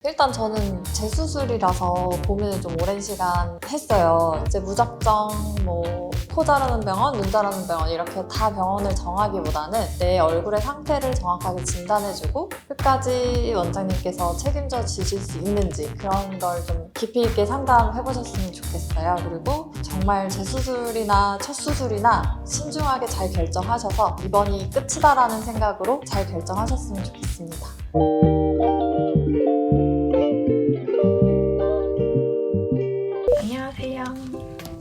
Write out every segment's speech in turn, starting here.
일단 저는 재수술이라서 고민을 좀 오랜 시간 했어요. 이제 무작정 코 자르는 병원, 눈 자르는 병원 이렇게 다 병원을 정하기보다는 내 얼굴의 상태를 정확하게 진단해주고 끝까지 원장님께서 책임져 주실 수 있는지 그런 걸 좀 깊이 있게 상담해보셨으면 좋겠어요. 그리고 정말 재수술이나 첫 수술이나 신중하게 잘 결정하셔서 이번이 끝이다라는 생각으로 잘 결정하셨으면 좋겠습니다. 안녕하세요.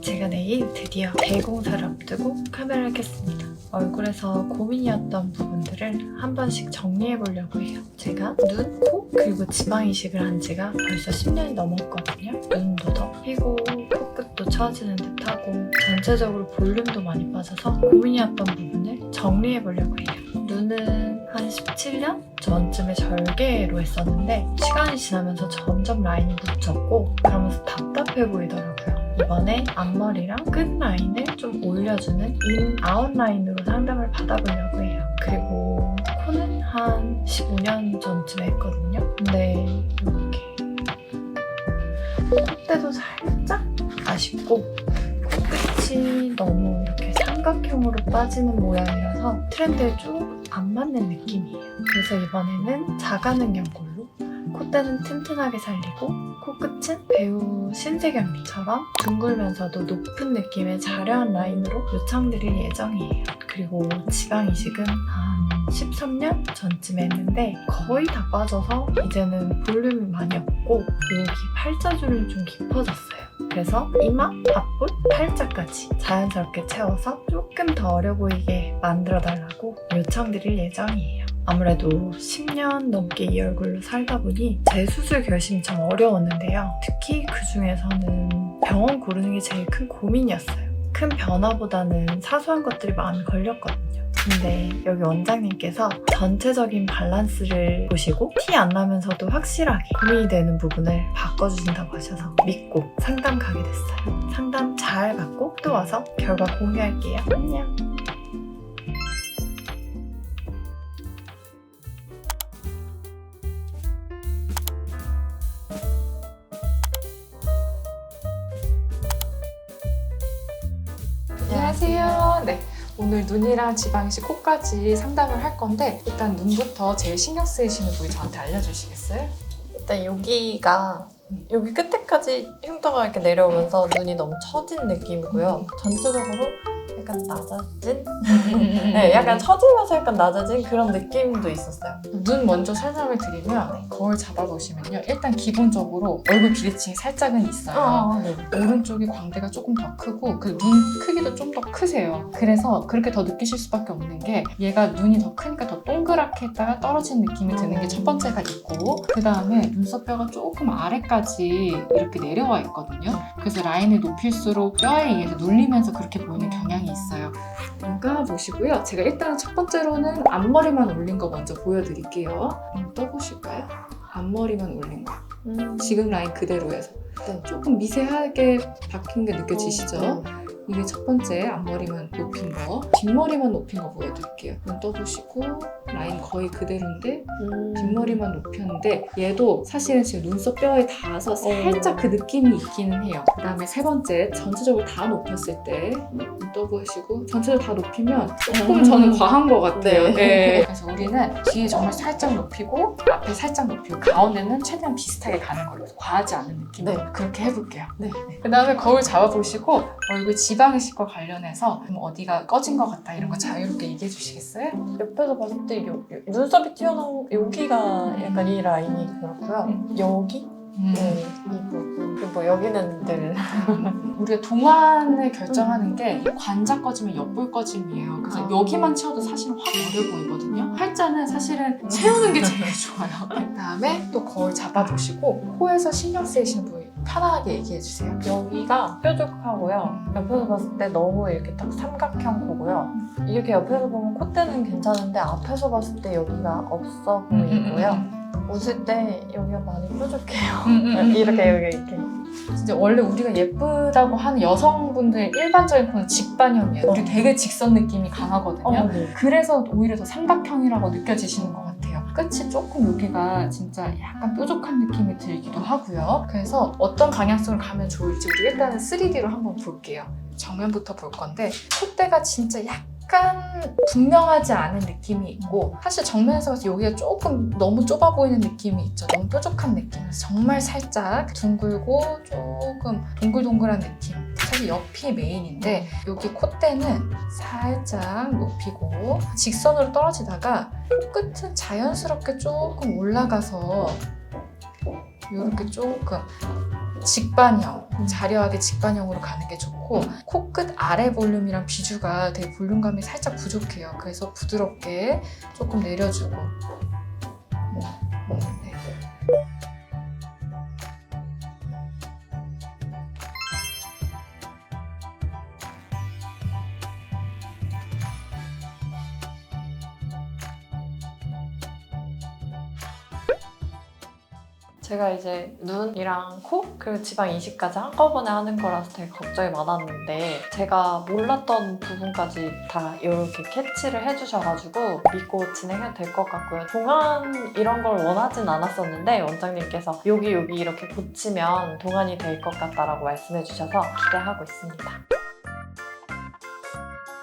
제가 내일 드디어 대공사를 앞두고 카메라를 켰습니다. 얼굴에서 고민이었던 부분들을 한 번씩 정리해보려고 해요. 제가 눈, 코, 그리고 지방 이식을 한 지가 벌써 10년이 넘었거든요. 눈도 더 피고 코끝도 처지는 듯하고 전체적으로 볼륨도 많이 빠져서 고민이었던 부분을 정리해보려고 해요. 눈은 한 17년 전쯤에 절개로 했었는데 시간이 지나면서 점점 라인이 묻혔고 그러면서 답답해 보이더라고요. 이번에 앞머리랑 끝 라인을 좀 올려주는 인 아웃라인으로 상담을 받아보려고 해요. 그리고 코는 한 15년 전쯤에 했거든요. 근데 이렇게 콧대도 살짝 아쉽고 코끝이 너무 이렇게 삼각형으로 빠지는 모양이라서 트렌드에 좀 안 맞는 느낌이에요. 그래서 이번에는 자가능형 꼴로 콧대는 튼튼하게 살리고 코끝은 배우 신세경님처럼 둥글면서도 높은 느낌의 자려한 라인으로 요청드릴 예정이에요. 그리고 지방 이식은 한 13년 전쯤에 했는데 거의 다 빠져서 이제는 볼륨이 많이 없고 여기 팔자주름이 좀 깊어졌어요. 그래서 이마, 앞볼, 팔자까지 자연스럽게 채워서 조금 더 어려 보이게 만들어달라고 요청드릴 예정이에요. 아무래도 10년 넘게 이 얼굴로 살다 보니 재수술 결심이 참 어려웠는데요. 특히 그 중에서는 병원 고르는 게 제일 큰 고민이었어요. 큰 변화보다는 사소한 것들이 많이 걸렸거든요. 근데 여기 원장님께서 전체적인 밸런스를 보시고 티 안 나면서도 확실하게 고민이 되는 부분을 바꿔주신다고 하셔서 믿고 상담 가게 됐어요. 상담 잘 받고 또 와서 결과 공유할게요. 안녕. 안녕하세요. 네, 오늘 눈이랑 지방이식, 코까지 상담을 할 건데 일단 눈부터 제일 신경 쓰이시는 부위 저한테 알려주시겠어요? 일단 여기가 여기 끝에까지 흉터가 이렇게 내려오면서 눈이 너무 처진 느낌이고요. 전체적으로 약간 낮아진? 네, 약간 처지면서 약간 낮아진 그런 느낌도 있었어요. 눈 먼저 설명을 드리면 거울 잡아보시면요. 일단 기본적으로 얼굴 비대칭이 살짝은 있어요. 네. 오른쪽이 광대가 조금 더 크고 그 눈 크기도 좀 더 크세요. 그래서 그렇게 더 느끼실 수밖에 없는 게 얘가 눈이 더 크니까 더 동그랗게 했다가 떨어지는 느낌이 드는 게 첫 번째가 있고 그 다음에 눈썹뼈가 조금 아래까지 이렇게 내려와 있거든요. 그래서 라인을 높일수록 뼈에 의해서 눌리면서 그렇게 보이는 경향이 있어요. 눈 감아보시고요. 제가 일단 첫 번째로는 앞머리만 올린 거 먼저 보여드릴게요. 떠보실까요? 앞머리만 올린 거. 지금 라인 그대로 해서 네. 조금 미세하게 바뀐 게 느껴지시죠? 이게 첫 번째 앞머리만 높인 거. 뒷머리만 높인 거 보여드릴게요. 눈 떠보시고 라인 거의 그대로인데 뒷머리만 높였는데 얘도 사실은 지금 눈썹 뼈에 닿아서 살짝 그 느낌이 있기는 해요. 그 다음에 세 번째 전체적으로 다 높였을 때 눈 떠보시고 전체적으로 다 높이면 조금 저는 과한 것 같아요. 네. 그래서 우리는 뒤에 정말 살짝 높이고 앞에 살짝 높이고 가운데는 최대한 비슷하게 가는 걸로 과하지 않은 느낌으로 네. 그렇게 해볼게요. 네. 그 다음에 거울 잡아보시고 얼굴 지방이식과 관련해서 어디가 꺼진 것 같다 이런 거 자유롭게 얘기해 주시겠어요? 옆에서 봤을 때 눈썹이 튀어나온 여기가 약간 이 라인이 그렇고요. 여기? 네, 이 부분. 그리고 여기는 늘 우리가 동안을 결정하는 게 관자 꺼지면 옆볼 꺼짐이에요. 그래서 여기만 채워도 사실은 확 어려 보이거든요. 팔자는 사실은 채우는 게 제일 좋아요. 그 다음에 또 거울 잡아보시고 코에서 신경 쓰이시는 부위 편안하게 얘기해 주세요. 여기가 뾰족하고요. 옆에서 봤을 때 너무 이렇게 딱 삼각형 코고요. 이렇게 옆에서 보면 콧대는 괜찮은데 앞에서 봤을 때 여기가 없어 보이고요. 웃을 때 여기가 많이 뾰족해요. 이렇게. 진짜 원래 우리가 예쁘다고 하는 여성분들 일반적인 코는 직반형이에요. 우리 되게 직선 느낌이 강하거든요. 네. 그래서 오히려 더 삼각형이라고 느껴지시는 것 같아요. 끝이 조금 여기가 진짜 약간 뾰족한 느낌이 들기도 하고요. 그래서 어떤 방향성을 가면 좋을지 우리 일단은 3D로 한번 볼게요. 정면부터 볼 건데 콧대가 진짜 약간 분명하지 않은 느낌이 있고 사실 정면에서 봐서 여기가 조금 너무 좁아 보이는 느낌이 있죠. 너무 뾰족한 느낌이어서 정말 살짝 둥글고 조금 동글동글한 느낌. 사실 옆이 메인인데 여기 콧대는 살짝 높이고 직선으로 떨어지다가 코끝은 자연스럽게 조금 올라가서 이렇게 조금 직반형, 자려하게 직반형으로 가는 게 좋고 코끝 아래 볼륨이랑 비주가 되게 볼륨감이 살짝 부족해요. 그래서 부드럽게 조금 내려주고 네. 제가 이제 눈이랑 코 그리고 지방 이식까지 한꺼번에 하는 거라서 되게 걱정이 많았는데 제가 몰랐던 부분까지 다 이렇게 캐치를 해주셔가지고 믿고 진행해도 될 것 같고요. 동안 이런 걸 원하진 않았었는데 원장님께서 여기 이렇게 고치면 동안이 될 것 같다라고 말씀해 주셔서 기대하고 있습니다.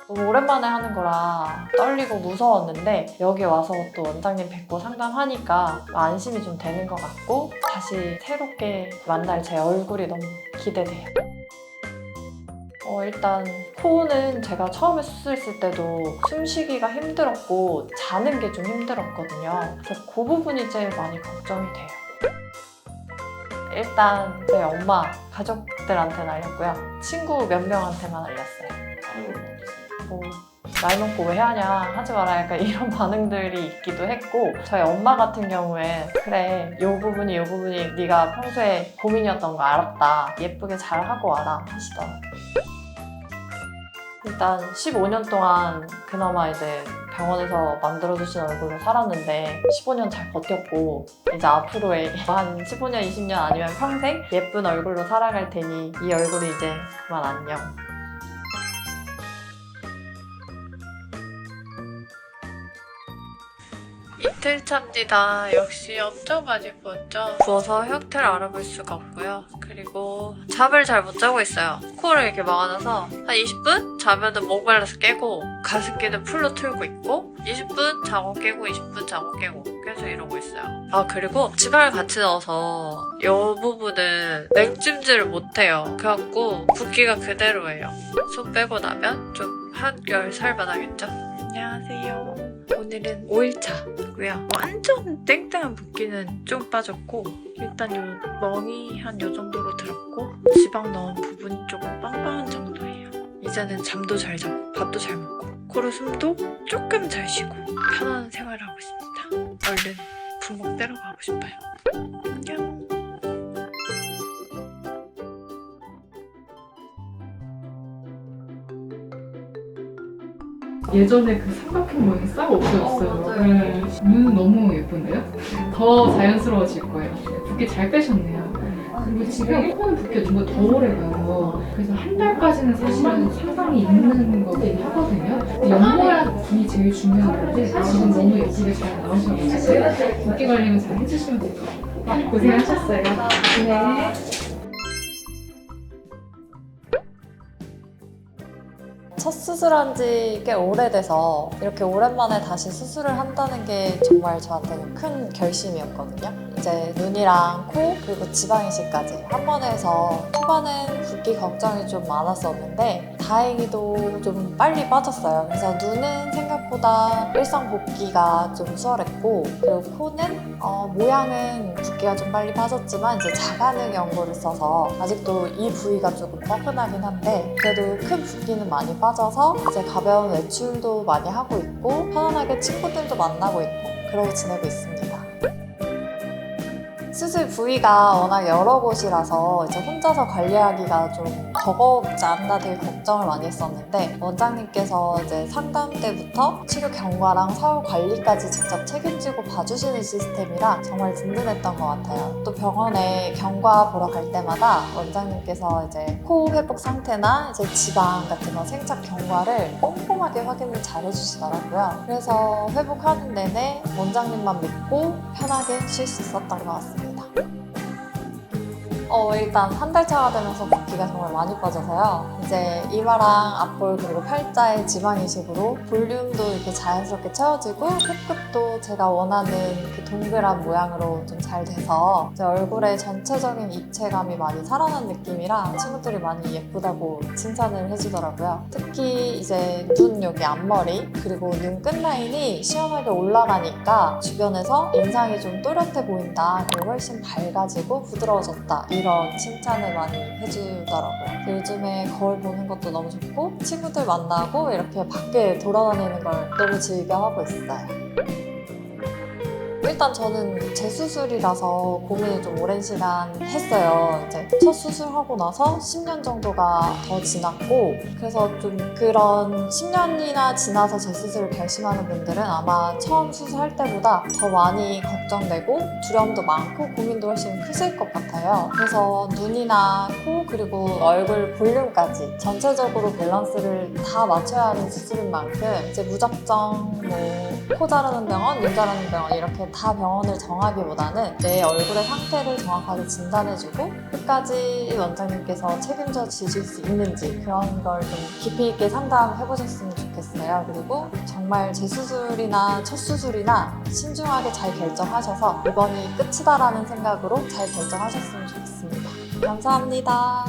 너무 오랜만에 하는 거라 떨리고 무서웠는데 여기 와서 또 원장님 뵙고 상담하니까 안심이 좀 되는 것 같고 다시 새롭게 만날 제 얼굴이 너무 기대돼요. 일단 코는 제가 처음에 수술했을 때도 숨쉬기가 힘들었고 자는 게 좀 힘들었거든요. 그래서 그 부분이 제일 많이 걱정이 돼요. 일단 저희 엄마, 가족들한테는 알렸고요. 친구 몇 명한테만 알렸어요. 나이 먹고 왜 하냐 하지 마라 약간 이런 반응들이 있기도 했고 저희 엄마 같은 경우에 그래 요 부분이 네가 평소에 고민이었던 거 알았다 예쁘게 잘하고 와라 하시더라고요. 일단 15년 동안 그나마 이제 병원에서 만들어주신 얼굴로 살았는데 15년 잘 버텼고 이제 앞으로의 한 15년, 20년 아니면 평생 예쁜 얼굴로 살아갈 테니 이 얼굴이 이제 그만 안녕. 이틀 차입니다. 역시 엄청 많이 부었죠? 부어서 형태를 알아볼 수가 없고요. 그리고 잠을 잘 못 자고 있어요. 코를 이렇게 막아놔서 한 20분 자면은 목말라서 깨고 가습기는 풀로 틀고 있고 20분 자고 깨고 20분 자고 깨고 계속 이러고 있어요. 그리고 지방을 같이 넣어서 이 부분은 냉찜질을 못해요. 그래갖고 붓기가 그대로예요. 손 빼고 나면 좀 한결 살만하겠죠? 안녕하세요. 오늘은 5일차고요. 완전 땡땡한 붓기는 좀 빠졌고 일단 요 멍이 한 요 정도로 들었고 지방 넣은 부분이 조금 빵빵한 정도예요. 이제는 잠도 잘 자고 밥도 잘 먹고 코로 숨도 조금 잘 쉬고 편안한 생활을 하고 있습니다. 얼른 분목 때려 가고 싶어요. 안녕. 예전에 그 삼각형 모양이 싹 없어졌어요. 네. 눈은 너무 예쁜데요? 더 자연스러워질 거예요. 붓기 잘 빼셨네요. 그리고 지금 코는 붓기가 좀 더 오래가요. 그래서 한 달까지는 사실은 상상이 있는 거긴 하거든요. 근데 옆모양이 제일 중요한 건데 지금 너무 예쁘게 잘 나오셔가지고 붓기 관리는 잘 해주시면 될 것 같아요. 고생하셨어요. 네. 첫 수술한 지 꽤 오래돼서 이렇게 오랜만에 다시 수술을 한다는 게 정말 저한테는 큰 결심이었거든요. 이제 눈이랑 코 그리고 지방 이식까지 한 번에 해서 초반엔 붓기 걱정이 좀 많았었는데 다행히도 좀 빨리 빠졌어요. 그래서 눈은 생각보다 일상 복귀가 좀 수월했고 그리고 코는 모양은 붓기가 좀 빨리 빠졌지만 이제 자가능 연고를 써서 아직도 이 부위가 조금 뻐근하긴 한데 그래도 큰 붓기는 많이 빠져서 이제 가벼운 외출도 많이 하고 있고 편안하게 친구들도 만나고 있고 그러고 지내고 있습니다. 수술 수술 부위가 워낙 여러 곳이라서 이제 혼자서 관리하기가 좀 버거웠지 않나 되게 걱정을 많이 했었는데 원장님께서 이제 상담 때부터 치료 경과랑 사후 관리까지 직접 책임지고 봐주시는 시스템이라 정말 든든했던 것 같아요. 또 병원에 경과 보러 갈 때마다 원장님께서 이제 코 회복 상태나 이제 지방 같은 거 생착 경과를 꼼꼼하게 확인을 잘 해주시더라고요. 그래서 회복하는 내내 원장님만 믿고 편하게 쉴 수 있었던 것 같습니다. 일단 한 달 차가 되면서 붓기가 정말 많이 빠져서요. 이제 이마랑 앞볼 그리고 팔자의 지방 이식으로 볼륨도 이렇게 자연스럽게 채워지고 코끝도 제가 원하는 그 동그란 모양으로 좀 잘 돼서 제 얼굴에 전체적인 입체감이 많이 살아난 느낌이라 친구들이 많이 예쁘다고 칭찬을 해주더라고요. 특히 이제 눈 여기 앞머리 그리고 눈 끝라인이 시원하게 올라가니까 주변에서 인상이 좀 또렷해 보인다. 그리고 훨씬 밝아지고 부드러워졌다. 이런 칭찬을 많이 해주더라고요. 요즘에 거울 보는 것도 너무 좋고 친구들 만나고 이렇게 밖에 돌아다니는 걸 너무 즐겨하고 있어요. 일단 저는 재수술이라서 고민을 좀 오랜 시간 했어요. 이제 첫 수술하고 나서 10년 정도가 더 지났고 그래서 좀 그런 10년이나 지나서 재수술을 결심하는 분들은 아마 처음 수술할 때보다 더 많이 걱정되고 두려움도 많고 고민도 훨씬 크실 것 같아요. 그래서 눈이나 코 그리고 얼굴 볼륨까지 전체적으로 밸런스를 다 맞춰야 하는 수술인 만큼 이제 무작정 코 자르는 병원, 눈 자르는 병원 이렇게 다 병원을 정하기보다는 내 얼굴의 상태를 정확하게 진단해주고 끝까지 원장님께서 책임져 주실 수 있는지 그런 걸 좀 깊이 있게 상담해보셨으면 좋겠어요. 그리고 정말 재수술이나 첫 수술이나 신중하게 잘 결정하셔서 이번이 끝이다라는 생각으로 잘 결정하셨으면 좋겠습니다. 감사합니다.